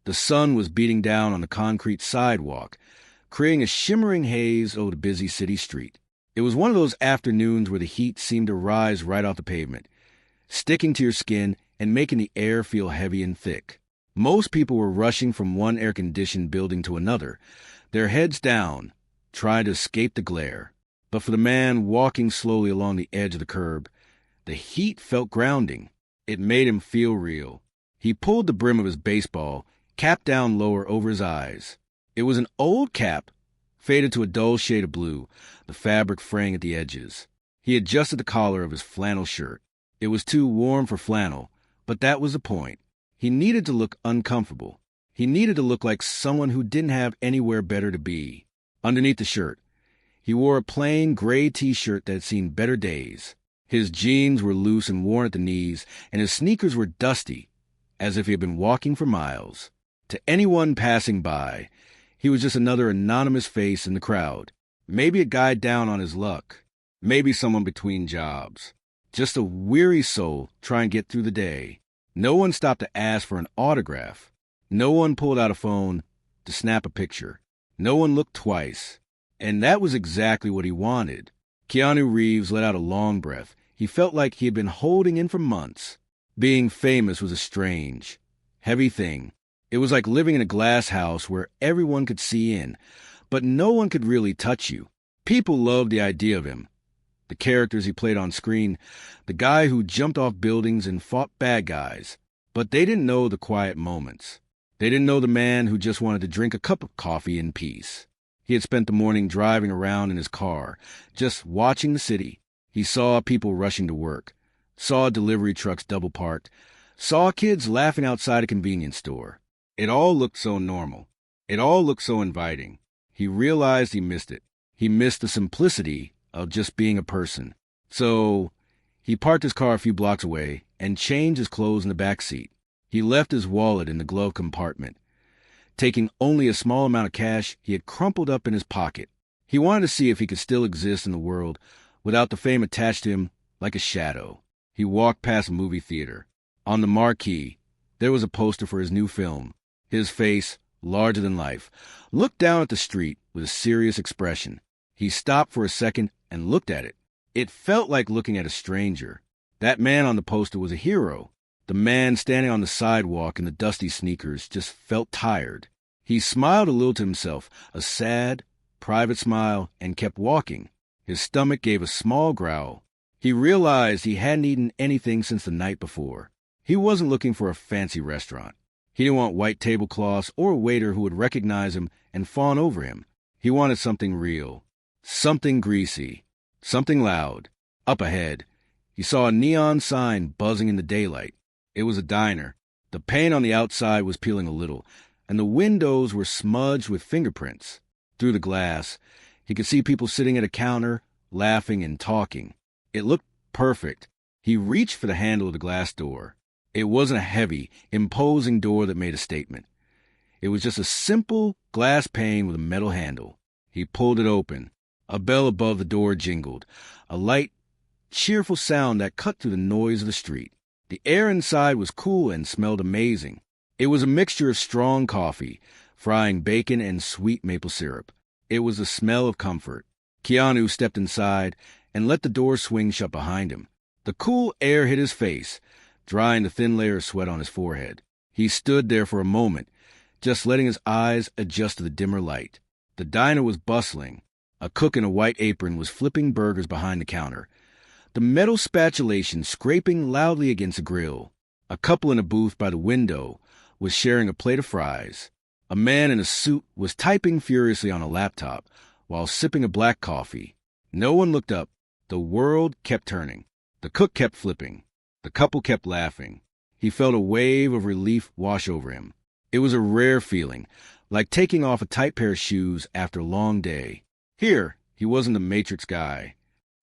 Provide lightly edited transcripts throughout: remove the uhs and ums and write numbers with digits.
The sun was beating down on the concrete sidewalk, creating a shimmering haze over the busy city street. It was one of those afternoons where the heat seemed to rise right off the pavement, sticking to your skin and making the air feel heavy and thick. Most people were rushing from one air-conditioned building to another, their heads down, trying to escape the glare. But for the man walking slowly along the edge of the curb, the heat felt grounding. It made him feel real. He pulled the brim of his baseball cap down lower over his eyes. It was an old cap, faded to a dull shade of blue, the fabric fraying at the edges. He adjusted the collar of his flannel shirt. It was too warm for flannel, but that was the point. He needed to look uncomfortable. He needed to look like someone who didn't have anywhere better to be. Underneath the shirt, he wore a plain gray t-shirt that had seen better days. His jeans were loose and worn at the knees, and his sneakers were dusty, as if he had been walking for miles. To anyone passing by, he was just another anonymous face in the crowd. Maybe a guy down on his luck. Maybe someone between jobs. Just a weary soul trying to get through the day. No one stopped to ask for an autograph. No one pulled out a phone to snap a picture. No one looked twice. And that was exactly what he wanted. Keanu Reeves let out a long breath. He felt like he had been holding in for months. Being famous was a strange, heavy thing. It was like living in a glass house where everyone could see in, but no one could really touch you. People loved the idea of him. The characters he played on screen, the guy who jumped off buildings and fought bad guys. But they didn't know the quiet moments. They didn't know the man who just wanted to drink a cup of coffee in peace. He had spent the morning driving around in his car, just watching the city. He saw people rushing to work, saw delivery trucks double parked, saw kids laughing outside a convenience store. It all looked so normal. It all looked so inviting. He realized he missed it. He missed the simplicity of just being a person. So he parked his car a few blocks away and changed his clothes in the back seat. He left his wallet in the glove compartment. Taking only a small amount of cash he had crumpled up in his pocket. He wanted to see if he could still exist in the world without the fame attached to him like a shadow. He walked past a movie theater. On the marquee, there was a poster for his new film. His face, larger than life, looked down at the street with a serious expression. He stopped for a second and looked at it. It felt like looking at a stranger. That man on the poster was a hero. The man standing on the sidewalk in the dusty sneakers just felt tired. He smiled a little to himself, a sad, private smile, and kept walking. His stomach gave a small growl. He realized he hadn't eaten anything since the night before. He wasn't looking for a fancy restaurant. He didn't want white tablecloths or a waiter who would recognize him and fawn over him. He wanted something real, something greasy, something loud. Up ahead, he saw a neon sign buzzing in the daylight. It was a diner. The paint on the outside was peeling a little, and the windows were smudged with fingerprints. Through the glass, he could see people sitting at a counter, laughing and talking. It looked perfect. He reached for the handle of the glass door. It wasn't a heavy, imposing door that made a statement. It was just a simple glass pane with a metal handle. He pulled it open. A bell above the door jingled, a light, cheerful sound that cut through the noise of the street. The air inside was cool and smelled amazing. It was a mixture of strong coffee, frying bacon, and sweet maple syrup. It was the smell of comfort. Keanu stepped inside and let the door swing shut behind him. The cool air hit his face, drying the thin layer of sweat on his forehead. He stood there for a moment, just letting his eyes adjust to the dimmer light. The diner was bustling. A cook in a white apron was flipping burgers behind the counter, the metal spatulation scraping loudly against the grill. A couple in a booth by the window was sharing a plate of fries. A man in a suit was typing furiously on a laptop while sipping a black coffee. No one looked up. The world kept turning. The cook kept flipping. The couple kept laughing. He felt a wave of relief wash over him. It was a rare feeling, like taking off a tight pair of shoes after a long day. Here, he wasn't the Matrix guy.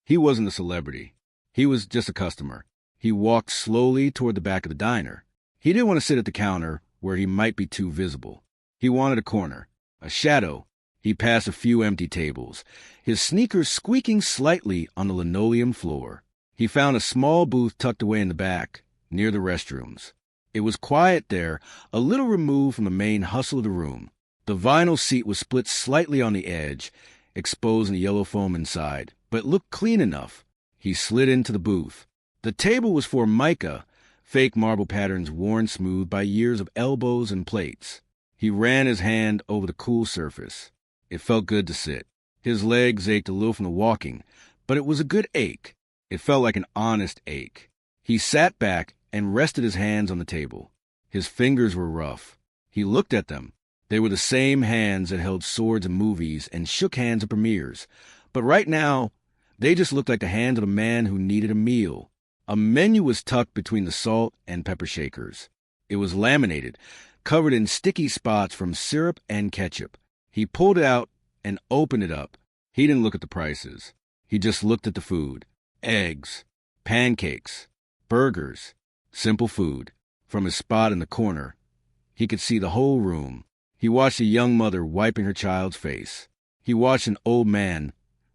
He wasn't a celebrity. He was just a customer. He walked slowly toward the back of the diner. He didn't want to sit at the counter where he might be too visible. He wanted a corner, a shadow. He passed a few empty tables, his sneakers squeaking slightly on the linoleum floor. He found a small booth tucked away in the back, near the restrooms. It was quiet there, a little removed from the main hustle of the room. The vinyl seat was split slightly on the edge, exposing the yellow foam inside, but looked clean enough. He slid into the booth. The table was for mica, fake marble patterns worn smooth by years of elbows and plates. He ran his hand over the cool surface. It felt good to sit. His legs ached a little from the walking, but it was a good ache. It felt like an honest ache. He sat back and rested his hands on the table. His fingers were rough. He looked at them. They were the same hands that held swords in movies and shook hands at premieres. But right now, they just looked like the hands of a man who needed a meal. A menu was tucked between the salt and pepper shakers. It was laminated, covered in sticky spots from syrup and ketchup. He pulled it out and opened it up. He didn't look at the prices. He just looked at the food. Eggs, pancakes, burgers, simple food. From his spot in the corner, he could see the whole room. He watched a young mother wiping her child's face. He watched an old man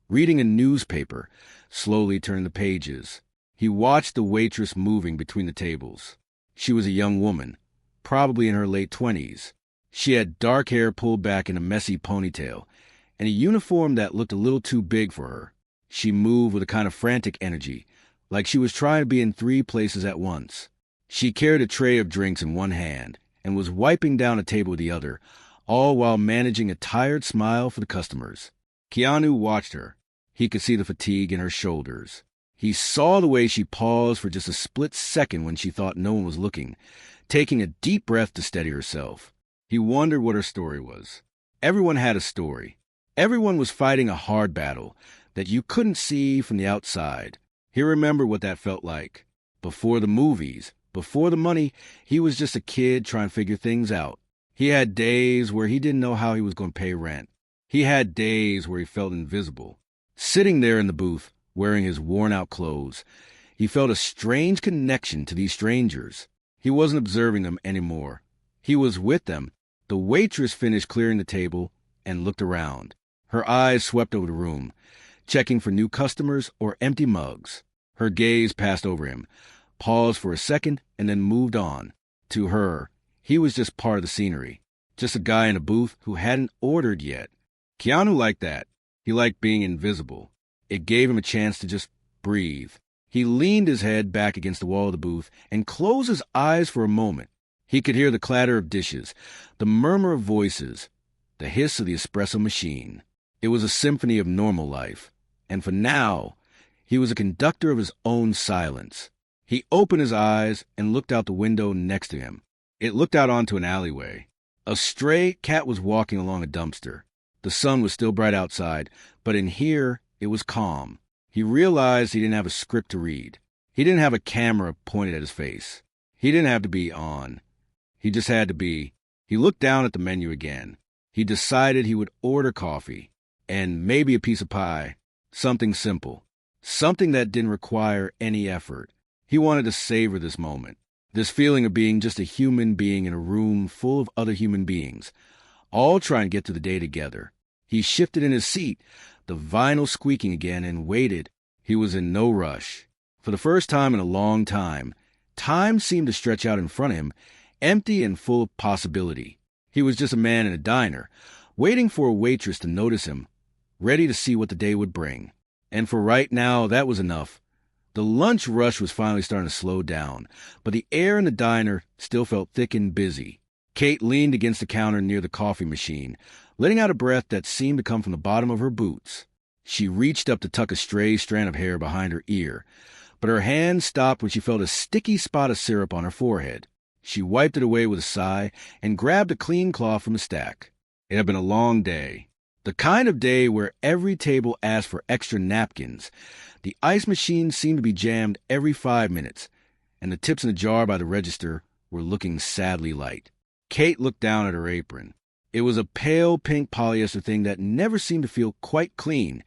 reading a newspaper, slowly turn the pages. He watched the waitress moving between the tables. She was a young woman, probably in her late 20s. She had dark hair pulled back in a messy ponytail, and a uniform that looked a little too big for her. She moved with a kind of frantic energy, like she was trying to be in 3 places at once. She carried a tray of drinks in one hand and was wiping down a table with the other, all while managing a tired smile for the customers. Keanu watched her. He could see the fatigue in her shoulders. He saw the way she paused for just a split second when she thought no one was looking, taking a deep breath to steady herself. He wondered what her story was. Everyone had a story. Everyone was fighting a hard battle that you couldn't see from the outside. He remembered what that felt like. Before the movies, before the money, he was just a kid trying to figure things out. He had days where he didn't know how he was going to pay rent. He had days where he felt invisible. Sitting there in the booth, wearing his worn-out clothes, he felt a strange connection to these strangers. He wasn't observing them anymore. He was with them. The waitress finished clearing the table and looked around. Her eyes swept over the room, checking for new customers or empty mugs. Her gaze passed over him, paused for a second, and then moved on. To her, he was just part of the scenery, just a guy in a booth who hadn't ordered yet. Keanu liked that. He liked being invisible. It gave him a chance to just breathe. He leaned his head back against the wall of the booth and closed his eyes for a moment. He could hear the clatter of dishes, the murmur of voices, the hiss of the espresso machine. It was a symphony of normal life. And for now, he was a conductor of his own silence. He opened his eyes and looked out the window next to him. It looked out onto an alleyway. A stray cat was walking along a dumpster. The sun was still bright outside, but in here, it was calm. He realized he didn't have a script to read. He didn't have a camera pointed at his face. He didn't have to be on. He just had to be. He looked down at the menu again. He decided he would order coffee and maybe a piece of pie. Something simple. Something that didn't require any effort. He wanted to savor this moment. This feeling of being just a human being in a room full of other human beings, all trying to get through the day together. He shifted in his seat, the vinyl squeaking again, and waited. He was in no rush. For the first time in a long time, time seemed to stretch out in front of him, empty and full of possibility. He was just a man in a diner, waiting for a waitress to notice him, ready to see what the day would bring. And for right now, that was enough. The lunch rush was finally starting to slow down, but the air in the diner still felt thick and busy. Kate leaned against the counter near the coffee machine, letting out a breath that seemed to come from the bottom of her boots. She reached up to tuck a stray strand of hair behind her ear, but her hand stopped when she felt a sticky spot of syrup on her forehead. She wiped it away with a sigh and grabbed a clean cloth from a stack. It had been a long day. The kind of day where every table asked for extra napkins. The ice machine seemed to be jammed every 5 minutes, and the tips in the jar by the register were looking sadly light. Kate looked down at her apron. It was a pale pink polyester thing that never seemed to feel quite clean,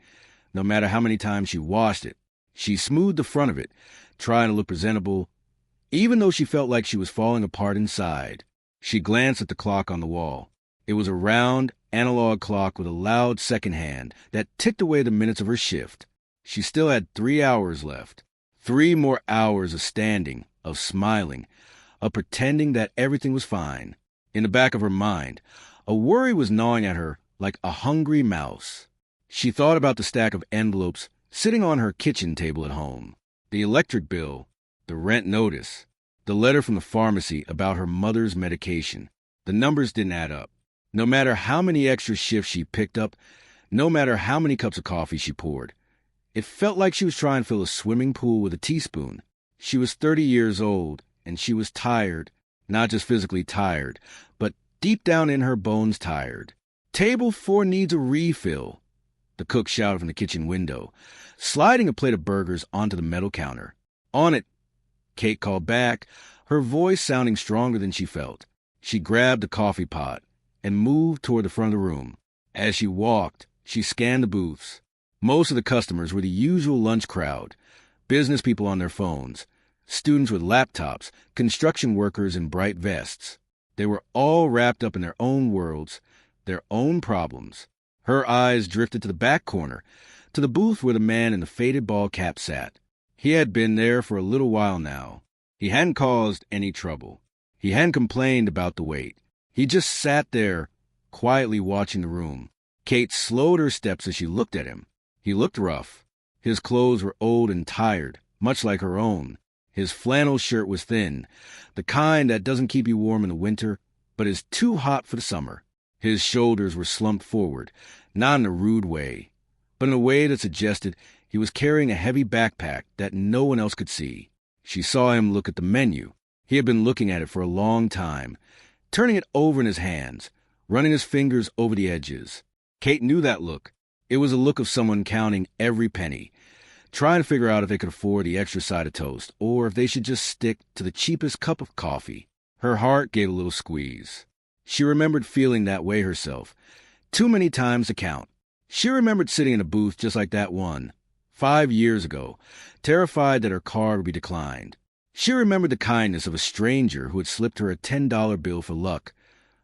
no matter how many times she washed it. She smoothed the front of it, trying to look presentable, even though she felt like she was falling apart inside. She glanced at the clock on the wall. It was a round, analog clock with a loud second hand that ticked away the minutes of her shift. She still had 3 hours left. 3 more hours of standing, of smiling, of pretending that everything was fine. In the back of her mind, a worry was gnawing at her like a hungry mouse. She thought about the stack of envelopes sitting on her kitchen table at home, the electric bill, the rent notice, the letter from the pharmacy about her mother's medication. The numbers didn't add up. No matter how many extra shifts she picked up, no matter how many cups of coffee she poured, it felt like she was trying to fill a swimming pool with a teaspoon. She was 30 years old, and she was tired, not just physically tired, but deep down in her bones tired. "Table 4 needs a refill," the cook shouted from the kitchen window, sliding a plate of burgers onto the metal counter. "On it," Kate called back, her voice sounding stronger than she felt. She grabbed the coffee pot and moved toward the front of the room. As she walked, she scanned the booths. Most of the customers were the usual lunch crowd, business people on their phones, students with laptops, construction workers in bright vests. They were all wrapped up in their own worlds, their own problems. Her eyes drifted to the back corner, to the booth where the man in the faded ball cap sat. He had been there for a little while now. He hadn't caused any trouble. He hadn't complained about the wait. He just sat there, quietly watching the room. Kate slowed her steps as she looked at him. He looked rough. His clothes were old and tired, much like her own. His flannel shirt was thin, the kind that doesn't keep you warm in the winter, but is too hot for the summer. His shoulders were slumped forward, not in a rude way, but in a way that suggested he was carrying a heavy backpack that no one else could see. She saw him look at the menu. He had been looking at it for a long time, turning it over in his hands, running his fingers over the edges. Kate knew that look. It was a look of someone counting every penny, trying to figure out if they could afford the extra side of toast, or if they should just stick to the cheapest cup of coffee. Her heart gave a little squeeze. She remembered feeling that way herself, too many times to count. She remembered sitting in a booth just like that one, 5 years ago, terrified that her card would be declined. She remembered the kindness of a stranger who had slipped her a $10 bill for luck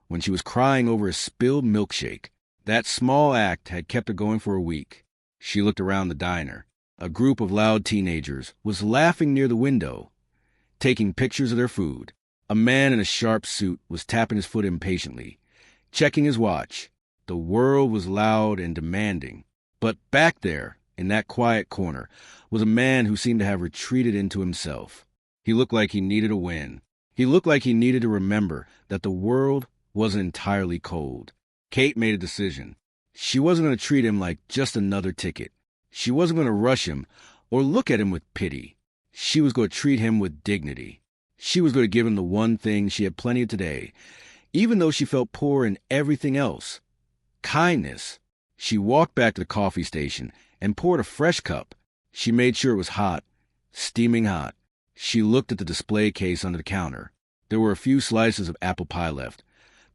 when she was crying over a spilled milkshake. That small act had kept her going for a week. She looked around the diner. A group of loud teenagers was laughing near the window, taking pictures of their food. A man in a sharp suit was tapping his foot impatiently, checking his watch. The world was loud and demanding. But back there, in that quiet corner, was a man who seemed to have retreated into himself. He looked like he needed a win. He looked like he needed to remember that the world wasn't entirely cold. Kate made a decision. She wasn't going to treat him like just another ticket. She wasn't going to rush him or look at him with pity. She was going to treat him with dignity. She was going to give him the one thing she had plenty of today, even though she felt poor in everything else: kindness. She walked back to the coffee station and poured a fresh cup. She made sure it was hot, steaming hot. She looked at the display case under the counter. There were a few slices of apple pie left,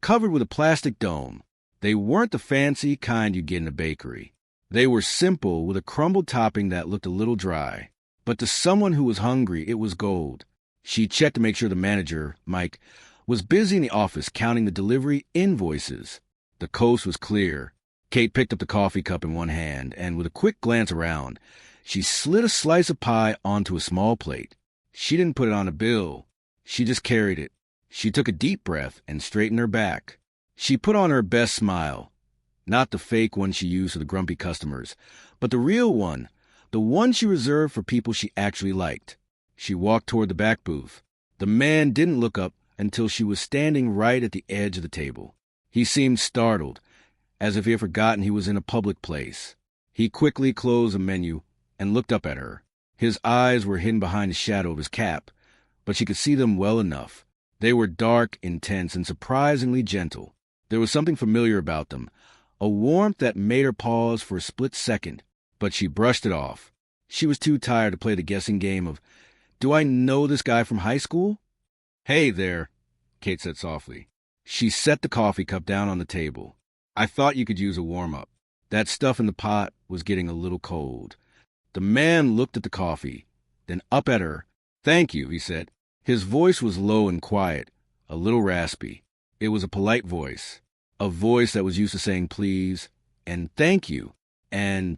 covered with a plastic dome. They weren't the fancy kind you get in a bakery. They were simple, with a crumbled topping that looked a little dry. But to someone who was hungry, it was gold. She checked to make sure the manager, Mike, was busy in the office counting the delivery invoices. The coast was clear. Kate picked up the coffee cup in one hand, and with a quick glance around, she slid a slice of pie onto a small plate. She didn't put it on a bill. She just carried it. She took a deep breath and straightened her back. She put on her best smile, not the fake one she used for the grumpy customers, but the real one, the one she reserved for people she actually liked. She walked toward the back booth. The man didn't look up until she was standing right at the edge of the table. He seemed startled, as if he had forgotten he was in a public place. He quickly closed the menu and looked up at her. His eyes were hidden behind the shadow of his cap, but she could see them well enough. They were dark, intense, and surprisingly gentle. There was something familiar about them, a warmth that made her pause for a split second, but she brushed it off. She was too tired to play the guessing game of, "Do I know this guy from high school?" "Hey there," Kate said softly. She set the coffee cup down on the table. "I thought you could use a warm-up. That stuff in the pot was getting a little cold." The man looked at the coffee, then up at her. "Thank you," he said. His voice was low and quiet, a little raspy. It was a polite voice, a voice that was used to saying please and thank you. And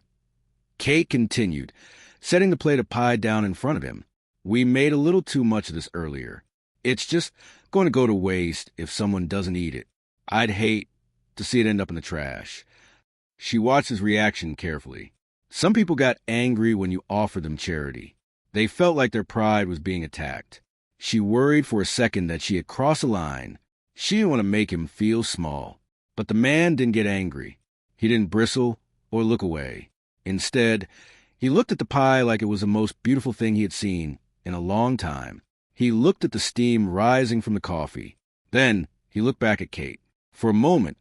Kate continued, setting the plate of pie down in front of him. "We made a little too much of this earlier. It's just going to go to waste if someone doesn't eat it. I'd hate to see it end up in the trash. She watched his reaction carefully. Some people got angry when you offered them charity. They felt like their pride was being attacked. She worried for a second that she had crossed a line. She didn't want to make him feel small. But the man didn't get angry. He didn't bristle or look away. Instead, he looked at the pie like it was the most beautiful thing he had seen in a long time. He looked at the steam rising from the coffee. Then he looked back at Kate. For a moment,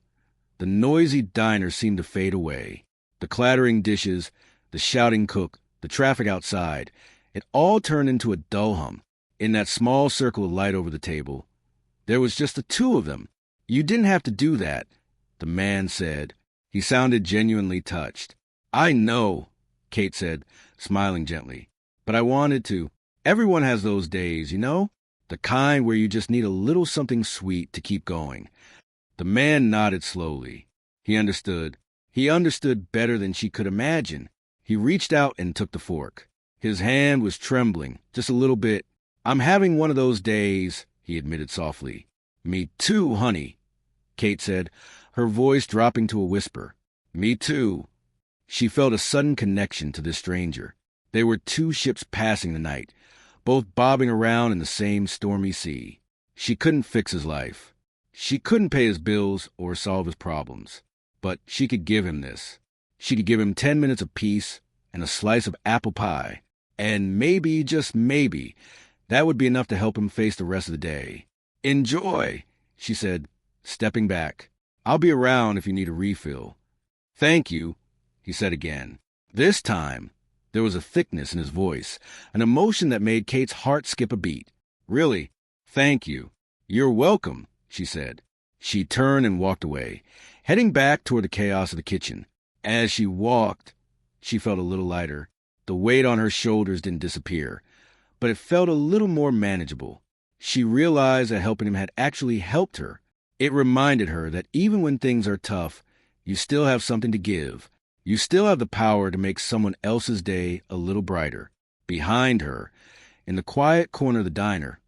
the noisy diner seemed to fade away. The clattering dishes, the shouting cook, the traffic outside, it all turned into a dull hum. In that small circle of light over the table, there was just the two of them. You didn't have to do that, the man said. He sounded genuinely touched. I know, Kate said, smiling gently, but I wanted to. Everyone has those days, you know? The kind where you just need a little something sweet to keep going. The man nodded slowly. He understood. He understood better than she could imagine. He reached out and took the fork. His hand was trembling, just a little bit. I'm having one of those days, he admitted softly. Me too, honey, Kate said, her voice dropping to a whisper. Me too. She felt a sudden connection to this stranger. They were two ships passing the night, both bobbing around in the same stormy sea. She couldn't fix his life. She couldn't pay his bills or solve his problems. But she could give him this. She could give him 10 minutes of peace and a slice of apple pie. And maybe, just maybe, that would be enough to help him face the rest of the day. Enjoy, she said, stepping back. I'll be around if you need a refill. Thank you, he said again. This time, there was a thickness in his voice, an emotion that made Kate's heart skip a beat. Really, thank you. You're welcome, she said. She turned and walked away, heading back toward the chaos of the kitchen. As she walked, she felt a little lighter. The weight on her shoulders didn't disappear, but it felt a little more manageable. She realized that helping him had actually helped her. It reminded her that even when things are tough, you still have something to give. You still have the power to make someone else's day a little brighter. Behind her, in the quiet corner of the diner,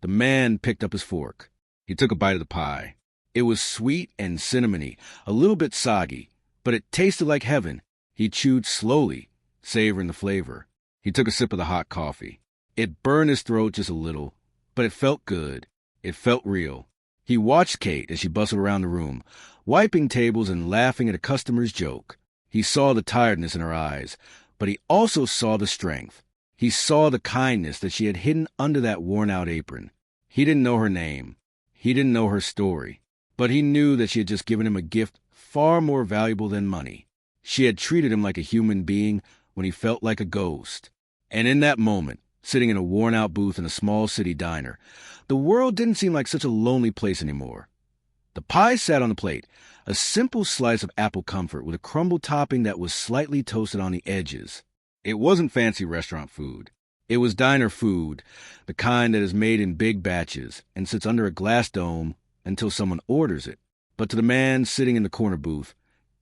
the man picked up his fork. He took a bite of the pie. It was sweet and cinnamony, a little bit soggy, but it tasted like heaven. He chewed slowly, savoring the flavor. He took a sip of the hot coffee. It burned his throat just a little, but it felt good. It felt real. He watched Kate as she bustled around the room, wiping tables and laughing at a customer's joke. He saw the tiredness in her eyes, but he also saw the strength. He saw the kindness that she had hidden under that worn-out apron. He didn't know her name. He didn't know her story, but he knew that she had just given him a gift far more valuable than money. She had treated him like a human being when he felt like a ghost. And in that moment, sitting in a worn-out booth in a small city diner, the world didn't seem like such a lonely place anymore. The pie sat on the plate, a simple slice of apple comfort with a crumble topping that was slightly toasted on the edges. It wasn't fancy restaurant food. It was diner food, the kind that is made in big batches and sits under a glass dome until someone orders it. But to the man sitting in the corner booth,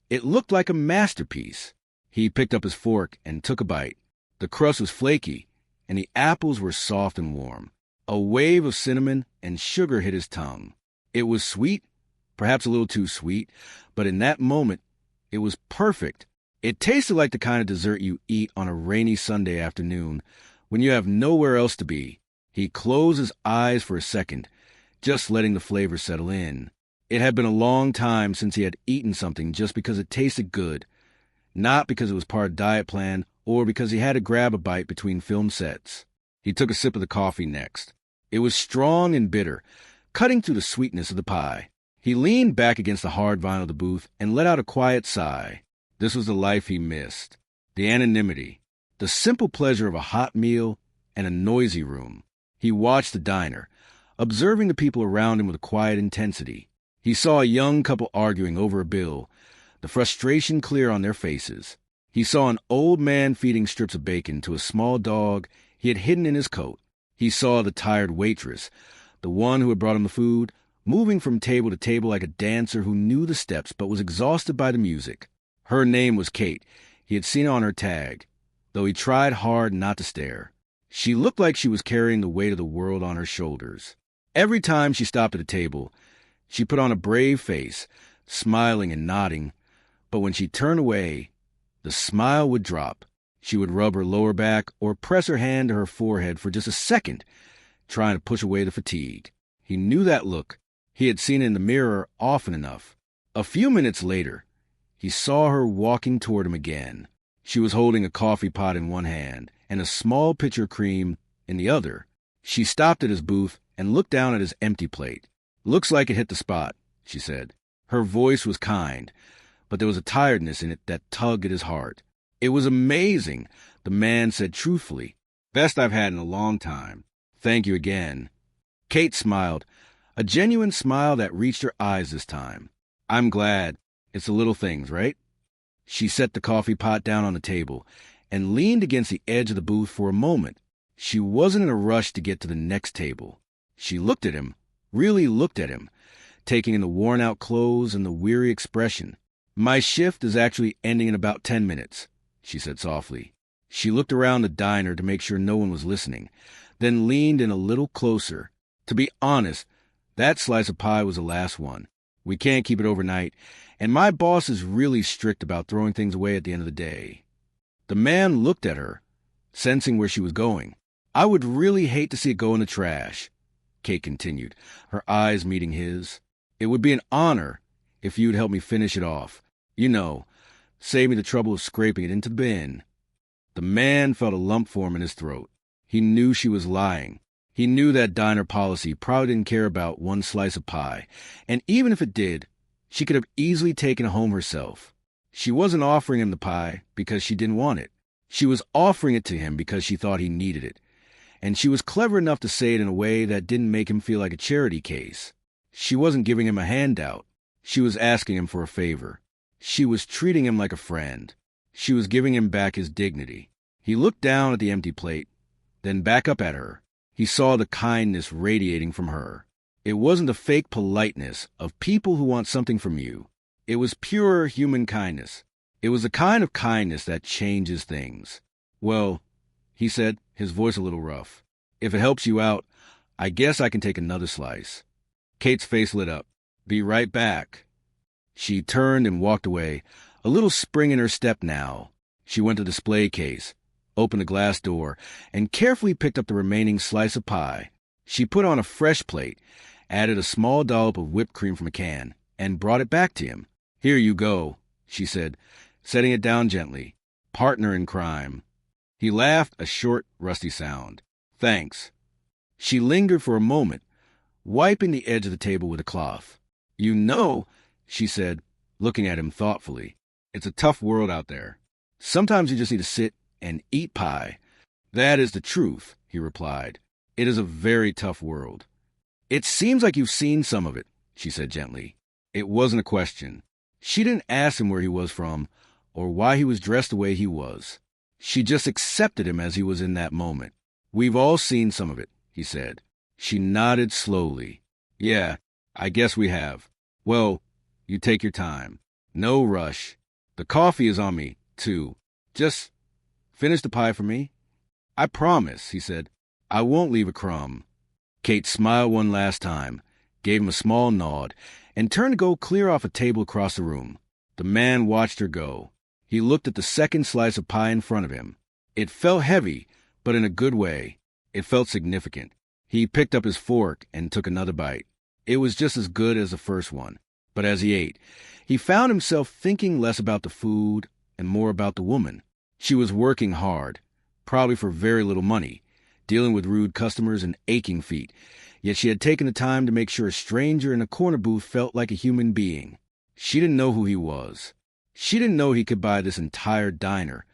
it looked like a masterpiece. He picked up his fork and took a bite. The crust was flaky, and the apples were soft and warm. A wave of cinnamon and sugar hit his tongue. It was sweet, perhaps a little too sweet, but in that moment, it was perfect. It tasted like the kind of dessert you eat on a rainy Sunday afternoon when you have nowhere else to be. He closed his eyes for a second, just letting the flavor settle in. It had been a long time since he had eaten something just because it tasted good, not because it was part of a diet plan or because he had to grab a bite between film sets. He took a sip of the coffee next. It was strong and bitter, cutting through the sweetness of the pie. He leaned back against the hard vinyl of the booth and let out a quiet sigh. This was the life he missed. The anonymity. The simple pleasure of a hot meal and a noisy room. He watched the diner, observing the people around him with a quiet intensity. He saw a young couple arguing over a bill, the frustration clear on their faces. He saw an old man feeding strips of bacon to a small dog he had hidden in his coat. He saw the tired waitress, the one who had brought him the food, moving from table to table like a dancer who knew the steps but was exhausted by the music. Her name was Kate. He had seen it on her tag, though he tried hard not to stare. She looked like she was carrying the weight of the world on her shoulders. Every time she stopped at a table, she put on a brave face, smiling and nodding, but when she turned away, the smile would drop. She would rub her lower back or press her hand to her forehead for just a second, trying to push away the fatigue. He knew that look. He had seen it in the mirror often enough. A few minutes later, he saw her walking toward him again. She was holding a coffee pot in one hand and a small pitcher of cream in the other. She stopped at his booth and looked down at his empty plate. "Looks like it hit the spot," she said. Her voice was kind, but there was a tiredness in it that tugged at his heart. "It was amazing," the man said truthfully. "Best I've had in a long time. Thank you again." Kate smiled, a genuine smile that reached her eyes this time. "I'm glad. It's the little things, right?" She set the coffee pot down on the table and leaned against the edge of the booth for a moment. She wasn't in a rush to get to the next table. She looked at him, really looked at him, taking in the worn-out clothes and the weary expression. "My shift is actually ending in about 10 minutes, she said softly. She looked around the diner to make sure no one was listening, then leaned in a little closer. "To be honest, that slice of pie was the last one. We can't keep it overnight, and my boss is really strict about throwing things away at the end of the day." The man looked at her, sensing where she was going. "I would really hate to see it go in the trash," Kate continued, her eyes meeting his. "It would be an honor if you'd help me finish it off. You know, save me the trouble of scraping it into the bin." The man felt a lump form in his throat. He knew she was lying. He knew that diner policy probably didn't care about one slice of pie, and even if it did, she could have easily taken it home herself. She wasn't offering him the pie because she didn't want it. She was offering it to him because she thought he needed it. And she was clever enough to say it in a way that didn't make him feel like a charity case. She wasn't giving him a handout. She was asking him for a favor. She was treating him like a friend. She was giving him back his dignity. He looked down at the empty plate, then back up at her. He saw the kindness radiating from her. It wasn't the fake politeness of people who want something from you. It was pure human kindness. It was the kind of kindness that changes things. "Well," he said, his voice a little rough, "if it helps you out, I guess I can take another slice." Kate's face lit up. "Be right back." She turned and walked away, a little spring in her step now. She went to the display case, opened the glass door, and carefully picked up the remaining slice of pie. She put on a fresh plate, added a small dollop of whipped cream from a can, and brought it back to him. "Here you go," she said, setting it down gently. "Partner in crime." He laughed, a short, rusty sound. "Thanks." She lingered for a moment, wiping the edge of the table with a cloth. "You know," she said, looking at him thoughtfully, "it's a tough world out there. Sometimes you just need to sit and eat pie." "That is the truth," he replied. "It is a very tough world." "It seems like you've seen some of it," she said gently. It wasn't a question. She didn't ask him where he was from or why he was dressed the way he was. She just accepted him as he was in that moment. "We've all seen some of it," he said. She nodded slowly. "Yeah, I guess we have. Well, you take your time. No rush. The coffee is on me, too. Just finish the pie for me." "I promise," he said. "I won't leave a crumb." Kate smiled one last time, gave him a small nod, and turned to go clear off a table across the room. The man watched her go. He looked at the second slice of pie in front of him. It felt heavy, but in a good way. It felt significant. He picked up his fork and took another bite. It was just as good as the first one. But as he ate, he found himself thinking less about the food and more about the woman. She was working hard, probably for very little money, dealing with rude customers and aching feet, yet she had taken the time to make sure a stranger in a corner booth felt like a human being. She didn't know who he was. She didn't know he could buy this entire diner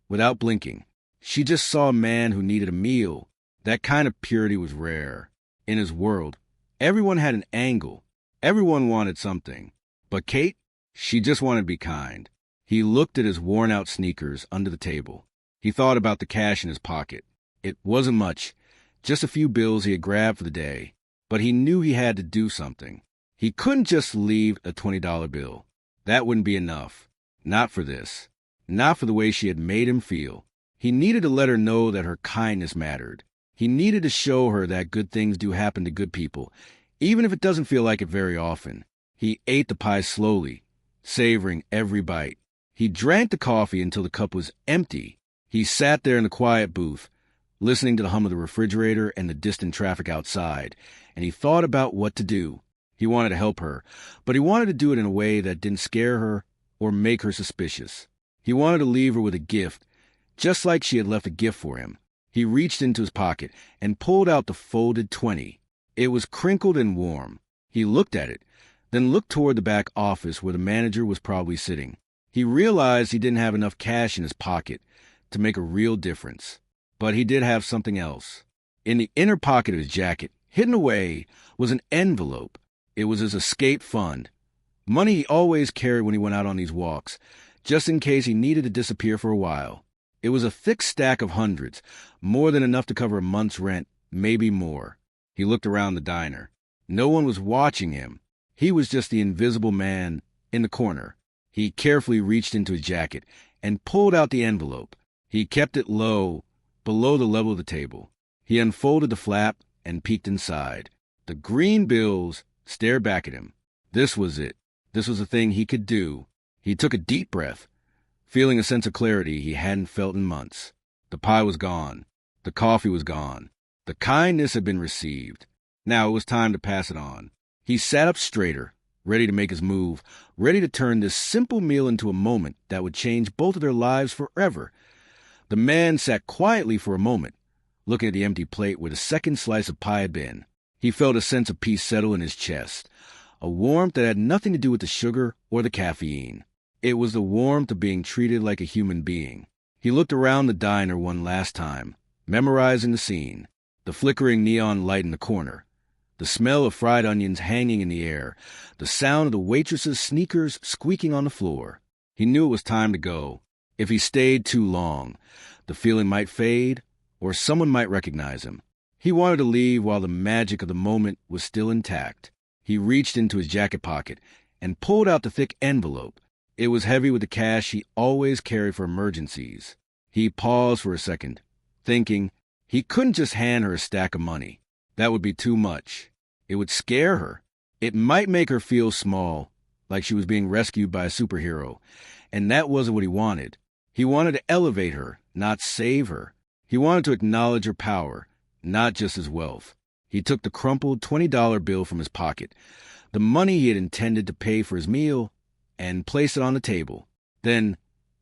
without blinking. She just saw a man who needed a meal. That kind of purity was rare. In his world, everyone had an angle. Everyone wanted something. But Kate, she just wanted to be kind. He looked at his worn-out sneakers under the table. He thought about the cash in his pocket. It wasn't much, just a few bills he had grabbed for the day. But he knew he had to do something. He couldn't just leave a $20 bill. That wouldn't be enough. Not for this. Not for the way she had made him feel. He needed to let her know that her kindness mattered. He needed to show her that good things do happen to good people, even if it doesn't feel like it very often. He ate the pie slowly, savoring every bite. He drank the coffee until the cup was empty. He sat there in the quiet booth, listening to the hum of the refrigerator and the distant traffic outside, and he thought about what to do. He wanted to help her, but he wanted to do it in a way that didn't scare her or make her suspicious. He wanted to leave her with a gift, just like she had left a gift for him. He reached into his pocket and pulled out the folded 20. It was crinkled and warm. He looked at it, then looked toward the back office where the manager was probably sitting. He realized he didn't have enough cash in his pocket to make a real difference. But he did have something else. In the inner pocket of his jacket, hidden away, was an envelope. It was his escape fund. Money he always carried when he went out on these walks, just in case he needed to disappear for a while. It was a thick stack of hundreds, more than enough to cover a month's rent, maybe more. He looked around the diner. No one was watching him. He was just the invisible man in the corner. He carefully reached into his jacket and pulled out the envelope. He kept it low, below the level of the table. He unfolded the flap and peeked inside. The green bills stared back at him. This was it. This was the thing he could do. He took a deep breath, feeling a sense of clarity he hadn't felt in months. The pie was gone. The coffee was gone. The kindness had been received. Now it was time to pass it on. He sat up straighter, ready to make his move, ready to turn this simple meal into a moment that would change both of their lives forever. The man sat quietly for a moment, looking at the empty plate where the second slice of pie had been. He felt a sense of peace settle in his chest, a warmth that had nothing to do with the sugar or the caffeine. It was the warmth of being treated like a human being. He looked around the diner one last time, memorizing the scene, the flickering neon light in the corner, the smell of fried onions hanging in the air, the sound of the waitress's sneakers squeaking on the floor. He knew it was time to go. If he stayed too long, the feeling might fade, or someone might recognize him. He wanted to leave while the magic of the moment was still intact. He reached into his jacket pocket and pulled out the thick envelope. It was heavy with the cash he always carried for emergencies. He paused for a second, thinking he couldn't just hand her a stack of money. That would be too much. It would scare her. It might make her feel small, like she was being rescued by a superhero, and that wasn't what he wanted. He wanted to elevate her, not save her. He wanted to acknowledge her power, not just his wealth. He took the crumpled $20 bill from his pocket, the money he had intended to pay for his meal, and placed it on the table. Then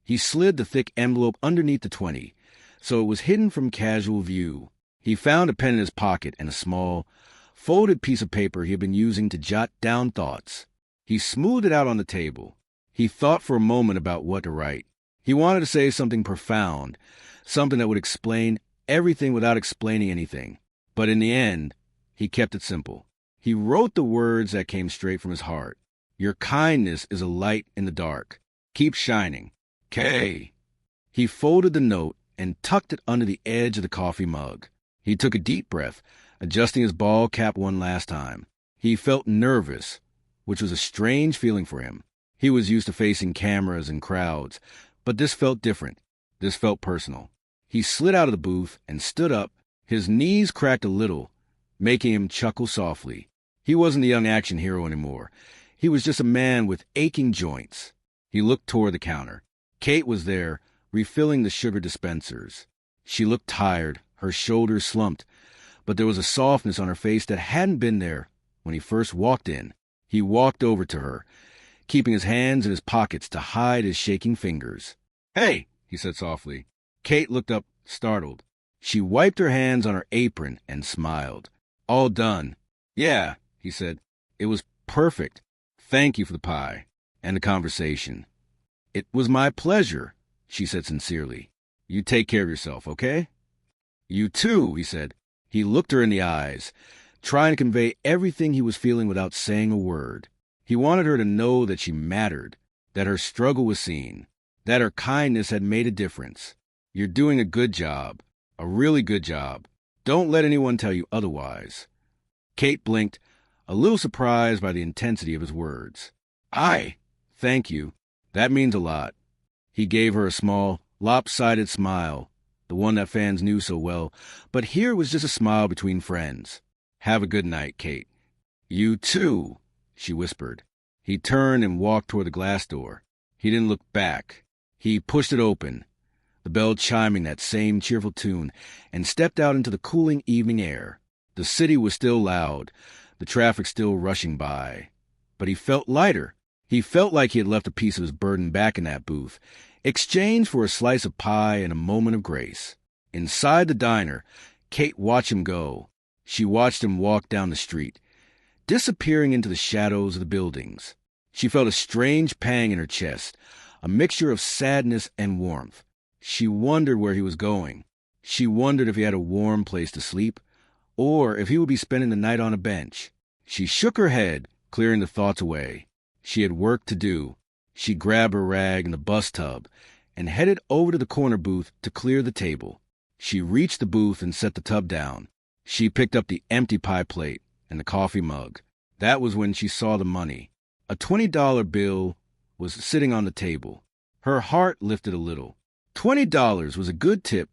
he slid the thick envelope underneath the 20, so it was hidden from casual view. He found a pen in his pocket and a small, folded piece of paper he had been using to jot down thoughts. He smoothed it out on the table. He thought for a moment about what to write. He wanted to say something profound, something that would explain everything without explaining anything. But in the end, he kept it simple. He wrote the words that came straight from his heart. Your kindness is a light in the dark. Keep shining. K. He folded the note and tucked it under the edge of the coffee mug. He took a deep breath, adjusting his ball cap one last time. He felt nervous, which was a strange feeling for him. He was used to facing cameras and crowds, but this felt different. This felt personal. He slid out of the booth and stood up. His knees cracked a little, making him chuckle softly. He wasn't the young action hero anymore. He was just a man with aching joints. He looked toward the counter. Kate was there, refilling the sugar dispensers. She looked tired, her shoulders slumped, but there was a softness on her face that hadn't been there when he first walked in. He walked over to her, keeping his hands in his pockets to hide his shaking fingers. Hey, he said softly. Kate looked up, startled. She wiped her hands on her apron and smiled. All done. Yeah, he said. It was perfect. Thank you for the pie and the conversation. It was my pleasure, she said sincerely. You take care of yourself, okay? You too, he said. He looked her in the eyes, trying to convey everything he was feeling without saying a word. He wanted her to know that she mattered, that her struggle was seen, that her kindness had made a difference. You're doing a good job, a really good job. Don't let anyone tell you otherwise. Kate blinked, a little surprised by the intensity of his words. Thank you. That means a lot. He gave her a small, lopsided smile, the one that fans knew so well, but here was just a smile between friends. "Have a good night, Kate." "You too," she whispered. He turned and walked toward the glass door. He didn't look back. He pushed it open, the bell chiming that same cheerful tune, and stepped out into the cooling evening air. The city was still loud, the traffic still rushing by. But he felt lighter. He felt like he had left a piece of his burden back in that booth, exchanged for a slice of pie and a moment of grace. Inside the diner, Kate watched him go. She watched him walk down the street, disappearing into the shadows of the buildings. She felt a strange pang in her chest, a mixture of sadness and warmth. She wondered where he was going. She wondered if he had a warm place to sleep, or if he would be spending the night on a bench. She shook her head, clearing the thoughts away. She had work to do. She grabbed her rag and the bus tub and headed over to the corner booth to clear the table. She reached the booth and set the tub down. She picked up the empty pie plate and the coffee mug. That was when she saw the money. A $20 bill was sitting on the table. Her heart lifted a little. $20 was a good tip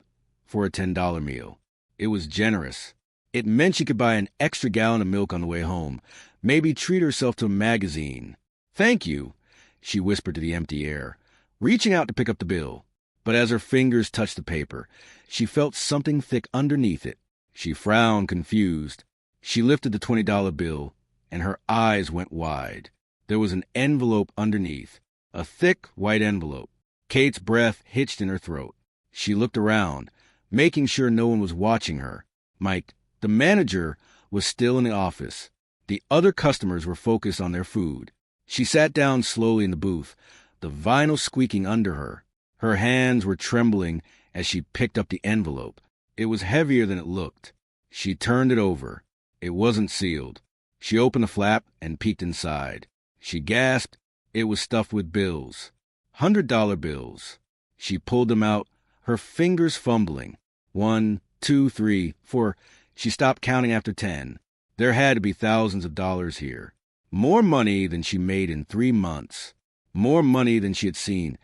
for a $10 meal. It was generous. It meant she could buy an extra gallon of milk on the way home, maybe treat herself to a magazine. "Thank you," she whispered to the empty air, reaching out to pick up the bill. But as her fingers touched the paper, she felt something thick underneath it. She frowned, confused. She lifted the $20 bill, and her eyes went wide. There was an envelope underneath, a thick white envelope. Kate's breath hitched in her throat. She looked around, making sure no one was watching her. Mike, the manager, was still in the office. The other customers were focused on their food. She sat down slowly in the booth, the vinyl squeaking under her. Her hands were trembling as she picked up the envelope. It was heavier than it looked. She turned it over. It wasn't sealed. She opened the flap and peeked inside. She gasped. It was stuffed with bills. $100 bills. She pulled them out, her fingers fumbling. 1, 2, 3, 4. She stopped counting after 10. There had to be thousands of dollars here. More money than she made in 3 months. More money than she had seen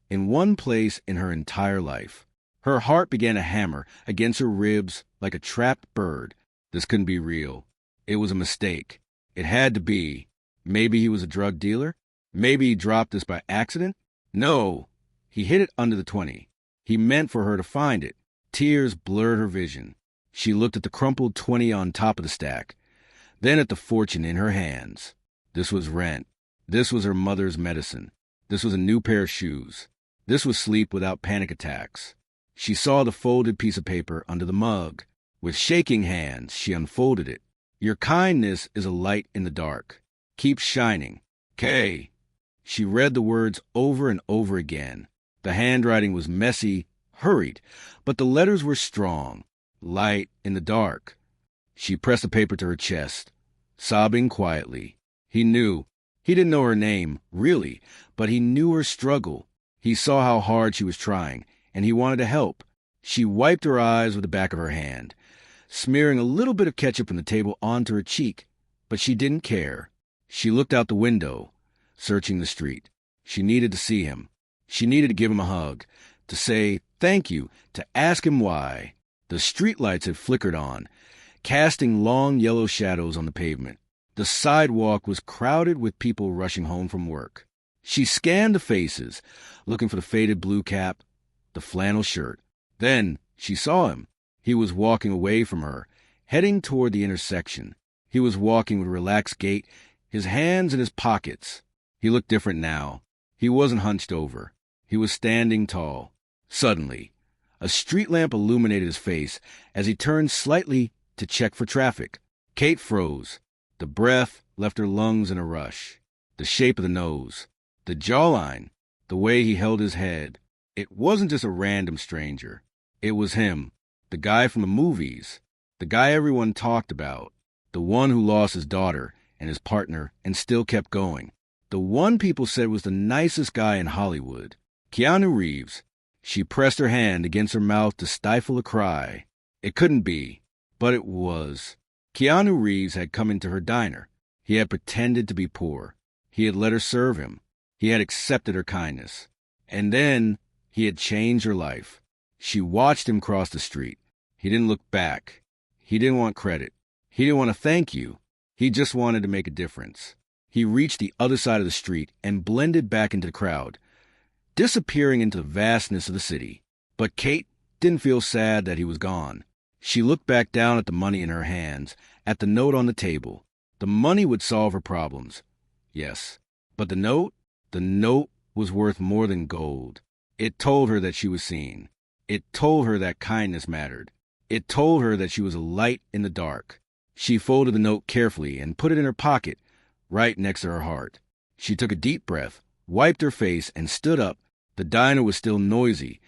in one place in her entire life. Her heart began to hammer against her ribs like a trapped bird. This couldn't be real. It was a mistake. It had to be. Maybe he was a drug dealer? Maybe he dropped this by accident? No. He hid it under the 20. He meant for her to find it. Tears blurred her vision. She looked at the crumpled 20 on top of the stack, then at the fortune in her hands. This was rent. This was her mother's medicine. This was a new pair of shoes. This was sleep without panic attacks. She saw the folded piece of paper under the mug. With shaking hands, she unfolded it. "Your kindness is a light in the dark. Keep shining. Kay." She read the words over and over again. The handwriting was messy, hurried, but the letters were strong. Light in the dark. She pressed the paper to her chest, sobbing quietly. He knew. He didn't know her name, really, but he knew her struggle. He saw how hard she was trying, and he wanted to help. She wiped her eyes with the back of her hand, smearing a little bit of ketchup from the table onto her cheek, but she didn't care. She looked out the window, searching the street. She needed to see him. She needed to give him a hug, to say thank you, to ask him why. The streetlights had flickered on, casting long yellow shadows on the pavement. The sidewalk was crowded with people rushing home from work. She scanned the faces, looking for the faded blue cap, the flannel shirt. Then she saw him. He was walking away from her, heading toward the intersection. He was walking with a relaxed gait, his hands in his pockets. He looked different now. He wasn't hunched over. He was standing tall. Suddenly, a street lamp illuminated his face as he turned slightly to check for traffic. Kate froze. The breath left her lungs in a rush. The shape of the nose, the jawline, the way he held his head. It wasn't just a random stranger. It was him, the guy from the movies, the guy everyone talked about, the one who lost his daughter and his partner and still kept going, the one people said was the nicest guy in Hollywood. Keanu Reeves. She pressed her hand against her mouth to stifle a cry. It couldn't be, but it was. Keanu Reeves had come into her diner. He had pretended to be poor. He had let her serve him. He had accepted her kindness. And then he had changed her life. She watched him cross the street. He didn't look back. He didn't want credit. He didn't want to thank you. He just wanted to make a difference. He reached the other side of the street and blended back into the crowd, disappearing into the vastness of the city. But Kate didn't feel sad that he was gone. She looked back down at the money in her hands, at the note on the table. The money would solve her problems. Yes. But the note? The note was worth more than gold. It told her that she was seen. It told her that kindness mattered. It told her that she was a light in the dark. She folded the note carefully and put it in her pocket, right next to her heart. She took a deep breath, wiped her face, and stood up. The diner was still noisy.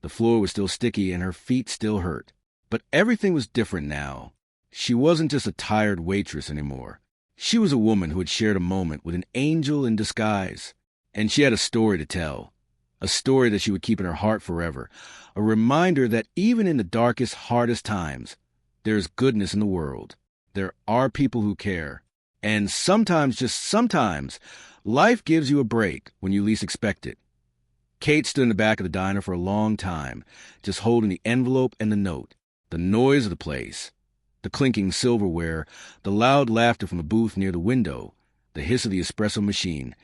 The floor was still sticky, and her feet still hurt. But everything was different now. She wasn't just a tired waitress anymore. She was a woman who had shared a moment with an angel in disguise. And she had a story to tell. A story that she would keep in her heart forever. A reminder that even in the darkest, hardest times, there's goodness in the world. There are people who care. And sometimes, just sometimes, life gives you a break when you least expect it. Kate stood in the back of the diner for a long time, just holding the envelope and the note. The noise of the place, the clinking silverware, the loud laughter from the booth near the window, the hiss of the espresso machine,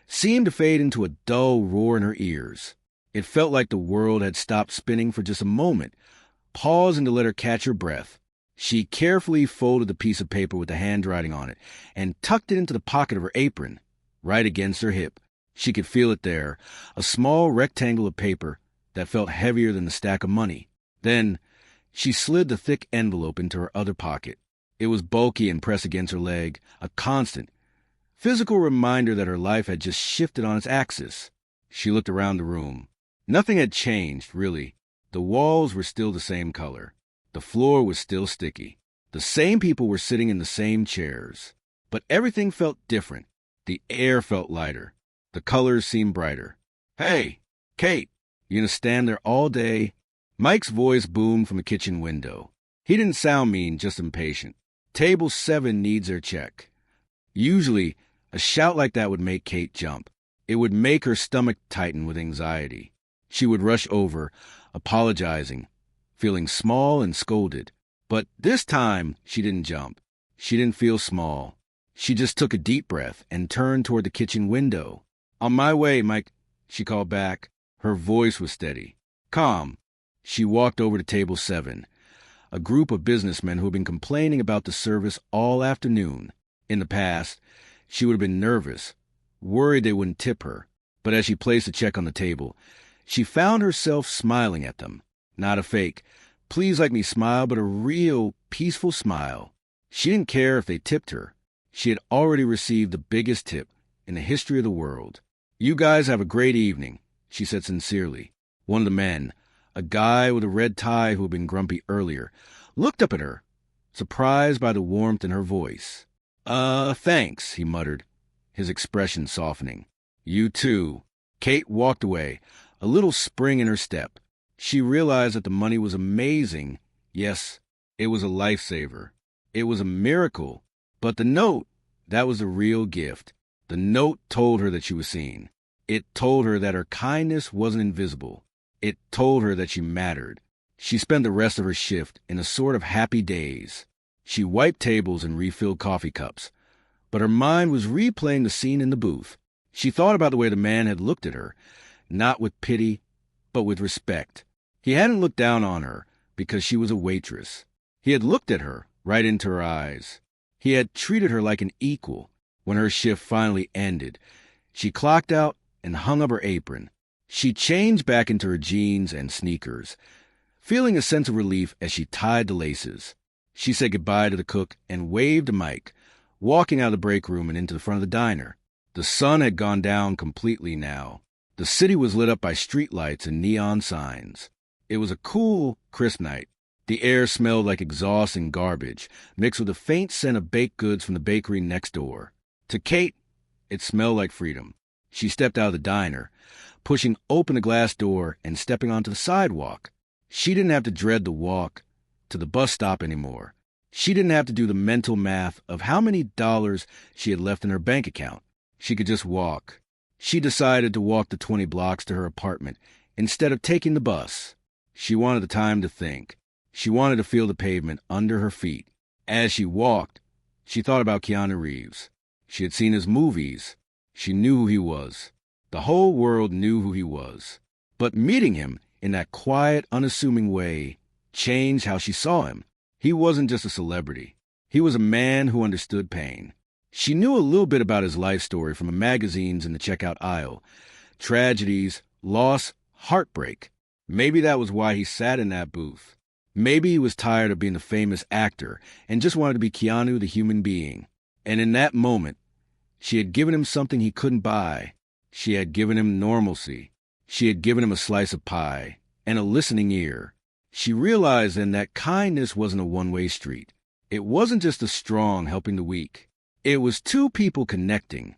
seemed to fade into a dull roar in her ears. It felt like the world had stopped spinning for just a moment, pausing to let her catch her breath. She carefully folded the piece of paper with the handwriting on it and tucked it into the pocket of her apron, right against her hip. She could feel it there, a small rectangle of paper that felt heavier than the stack of money. Then she slid the thick envelope into her other pocket. It was bulky and pressed against her leg, a constant, physical reminder that her life had just shifted on its axis. She looked around the room. Nothing had changed, really. The walls were still the same color. The floor was still sticky. The same people were sitting in the same chairs. But everything felt different. The air felt lighter. The colors seemed brighter. "Hey, Kate, you gonna stand there all day?" Mike's voice boomed from the kitchen window. He didn't sound mean, just impatient. "Table 7 needs their check." Usually, a shout like that would make Kate jump. It would make her stomach tighten with anxiety. She would rush over, apologizing, feeling small and scolded. But this time, she didn't jump. She didn't feel small. She just took a deep breath and turned toward the kitchen window. "On my way, Mike," she called back. Her voice was steady, calm. She walked over to table 7, a group of businessmen who had been complaining about the service all afternoon. In the past, she would have been nervous, worried they wouldn't tip her. But as she placed the check on the table, she found herself smiling at them. Not a fake, please-like-me smile, but a real, peaceful smile. She didn't care if they tipped her. She had already received the biggest tip in the history of the world. "You guys have a great evening," she said sincerely. One of the men, a guy with a red tie who had been grumpy earlier, looked up at her, surprised by the warmth in her voice. Thanks," he muttered, his expression softening. "You too." Kate walked away, a little spring in her step. She realized that the money was amazing. Yes, it was a lifesaver. It was a miracle. But the note, that was the real gift. The note told her that she was seen. It told her that her kindness wasn't invisible. It told her that she mattered. She spent the rest of her shift in a sort of happy daze. She wiped tables and refilled coffee cups. But her mind was replaying the scene in the booth. She thought about the way the man had looked at her, not with pity, but with respect. He hadn't looked down on her because she was a waitress. He had looked at her right into her eyes. He had treated her like an equal. When her shift finally ended, she clocked out and hung up her apron. She changed back into her jeans and sneakers, feeling a sense of relief as she tied the laces. She said goodbye to the cook and waved to Mike, walking out of the break room and into the front of the diner. The sun had gone down completely now. The city was lit up by streetlights and neon signs. It was a cool, crisp night. The air smelled like exhaust and garbage, mixed with a faint scent of baked goods from the bakery next door. To Kate, it smelled like freedom. She stepped out of the diner, pushing open the glass door and stepping onto the sidewalk. She didn't have to dread the walk to the bus stop anymore. She didn't have to do the mental math of how many dollars she had left in her bank account. She could just walk. She decided to walk the 20 blocks to her apartment instead of taking the bus. She wanted the time to think. She wanted to feel the pavement under her feet. As she walked, she thought about Keanu Reeves. She had seen his movies. She knew who he was. The whole world knew who he was. But meeting him in that quiet, unassuming way changed how she saw him. He wasn't just a celebrity. He was a man who understood pain. She knew a little bit about his life story from the magazines in the checkout aisle. Tragedies, loss, heartbreak. Maybe that was why he sat in that booth. Maybe he was tired of being the famous actor and just wanted to be Keanu the human being. And in that moment, she had given him something he couldn't buy. She had given him normalcy. She had given him a slice of pie and a listening ear. She realized then that kindness wasn't a one-way street. It wasn't just the strong helping the weak. It was two people connecting,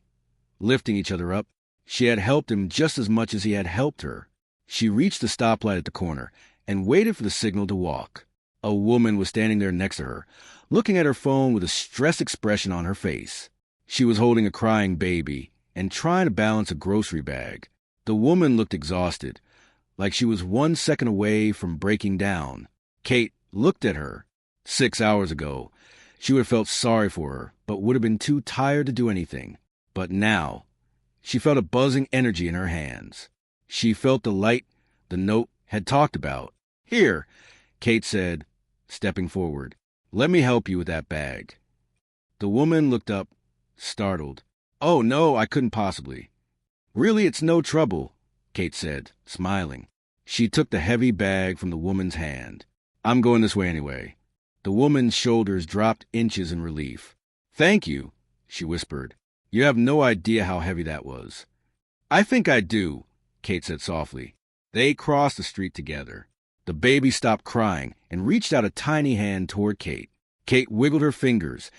lifting each other up. She had helped him just as much as he had helped her. She reached the stoplight at the corner and waited for the signal to walk. A woman was standing there next to her, looking at her phone with a stressed expression on her face. She was holding a crying baby and trying to balance a grocery bag. The woman looked exhausted, like she was 1 second away from breaking down. Kate looked at her. 6 hours ago, she would have felt sorry for her, but would have been too tired to do anything. But now, she felt a buzzing energy in her hands. She felt the light the note had talked about. "Here," Kate said, stepping forward. "Let me help you with that bag." The woman looked up, startled. "Oh, no, I couldn't possibly." "Really, it's no trouble," Kate said, smiling. She took the heavy bag from the woman's hand. "I'm going this way anyway." The woman's shoulders dropped inches in relief. "Thank you," she whispered. "You have no idea how heavy that was." "I think I do," Kate said softly. They crossed the street together. The baby stopped crying and reached out a tiny hand toward Kate. Kate wiggled her fingers,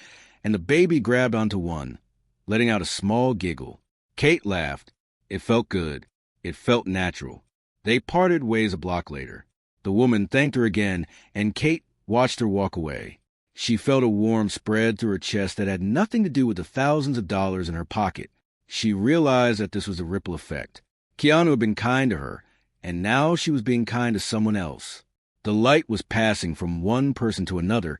and the baby grabbed onto one, letting out a small giggle. Kate laughed. It felt good. It felt natural. They parted ways a block later. The woman thanked her again, and Kate watched her walk away. She felt a warmth spread through her chest that had nothing to do with the thousands of dollars in her pocket. She realized that this was a ripple effect. Keanu had been kind to her, and now she was being kind to someone else. The light was passing from one person to another,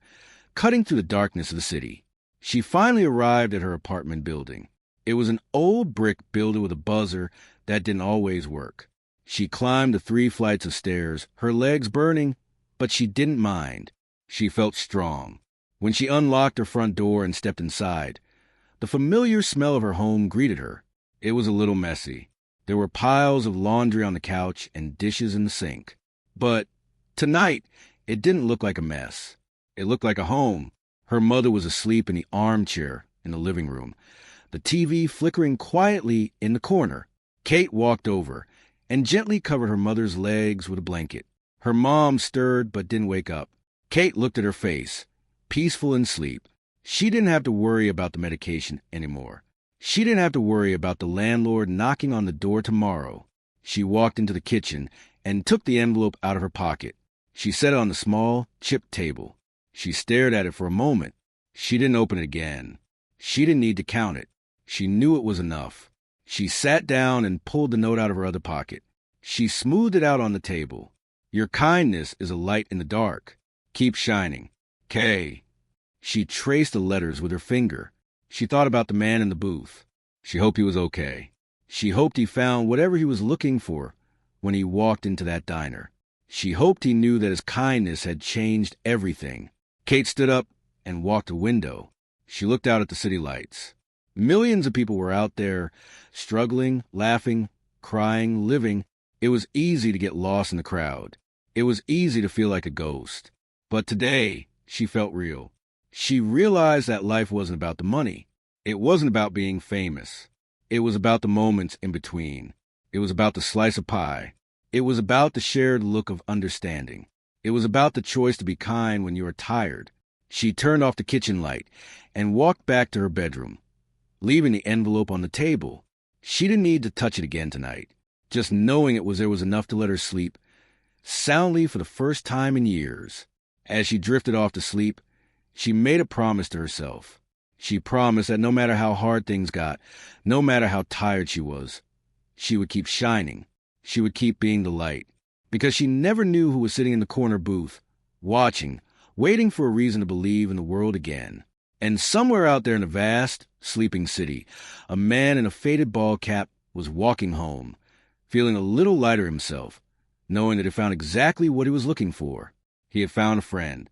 cutting through the darkness of the city. She finally arrived at her apartment building. It was an old brick building with a buzzer that didn't always work. She climbed the 3 flights of stairs, her legs burning, but she didn't mind. She felt strong. When she unlocked her front door and stepped inside, the familiar smell of her home greeted her. It was a little messy. There were piles of laundry on the couch and dishes in the sink. But tonight, it didn't look like a mess. It looked like a home. Her mother was asleep in the armchair in the living room, the TV flickering quietly in the corner. Kate walked over and gently covered her mother's legs with a blanket. Her mom stirred but didn't wake up. Kate looked at her face, peaceful in sleep. She didn't have to worry about the medication anymore. She didn't have to worry about the landlord knocking on the door tomorrow. She walked into the kitchen and took the envelope out of her pocket. She set it on the small, chipped table. She stared at it for a moment. She didn't open it again. She didn't need to count it. She knew it was enough. She sat down and pulled the note out of her other pocket. She smoothed it out on the table. "Your kindness is a light in the dark. Keep shining. K." She traced the letters with her finger. She thought about the man in the booth. She hoped he was okay. She hoped he found whatever he was looking for when he walked into that diner. She hoped he knew that his kindness had changed everything. Kate stood up and walked to the window. She looked out at the city lights. Millions of people were out there, struggling, laughing, crying, living. It was easy to get lost in the crowd. It was easy to feel like a ghost. But today, she felt real. She realized that life wasn't about the money. It wasn't about being famous. It was about the moments in between. It was about the slice of pie. It was about the shared look of understanding. It was about the choice to be kind when you are tired. She turned off the kitchen light and walked back to her bedroom, leaving the envelope on the table. She didn't need to touch it again tonight. Just knowing there was enough to let her sleep soundly for the first time in years. As she drifted off to sleep, she made a promise to herself. She promised that no matter how hard things got, no matter how tired she was, she would keep shining. She would keep being the light, because she never knew who was sitting in the corner booth, watching, waiting for a reason to believe in the world again. And somewhere out there in a vast, sleeping city, a man in a faded ball cap was walking home, feeling a little lighter himself, knowing that he found exactly what he was looking for. He had found a friend.